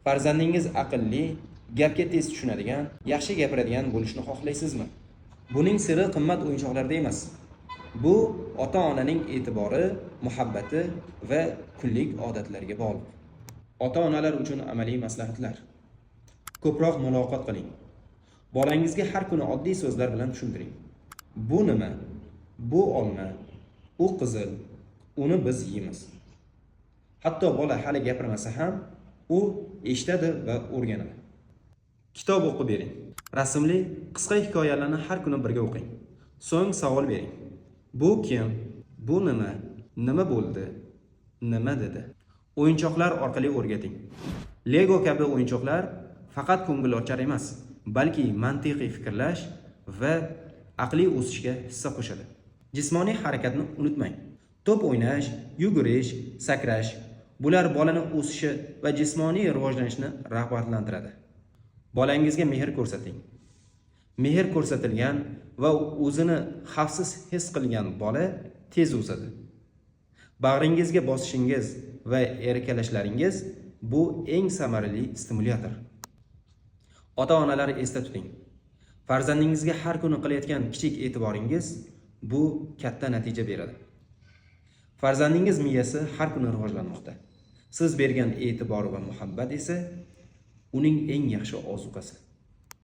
Farzandingiz aqlli, gapga tez tushunadigan, yaxshi gapiradigan bo'lishni xohlaysizmi? Buning siri qimmat o'yinchoqlarda emas. Bu ota-onaning e'tibori, muhabbati va kunlik odatlariga bog'liq. Ota-onalar uchun amaliy maslahatlar. Ko'proq muloqot qiling. Bolangizga har kuni oddiy so'zlar bilan tushuntiring. Bu nima? Bu olma, u qizil, uni biz yeymiz. Hatto bola hali gapirmasa ham, u eshitadi va o'rganadi. Kitob o'qib bering. Rasmli, qisqa hikoyalarni har kuni birga o'qing. So'ng savol bering. Bu kim? Bu nima? Nima bo'ldi? Nima dedi? O'yinchoqlar orqali o'rgating. Lego kabi o'yinchoqlar faqat ko'ngilochar emas, balki mantiqiy fikrlash va aqliy o'sishga hissa qo'shadi. Jismoniy harakatni unutmang. To'p o'ynash, yugurish, sakrash bular bolani o'sishi va jismoniy rivojlanishni rag'batlantiradi. Bolangizga mehr ko'rsating. Mehr ko'rsatilgan va o'zini xavfsiz his qilgan bola tez o'sadi. Bag'ringizga bosishingiz va erkalashlaringiz bu eng samarali stimulyator. Ota-onalar esda tuting. Farzandingizga har kuni qilayotgan kichik e'tiboringiz bu katta natija beradi. Farzandingiz miyasi har kuni rivojlanmoqda. Siz bergan e'tibor va muhabbat esa uning eng yaxshi ozuqasi.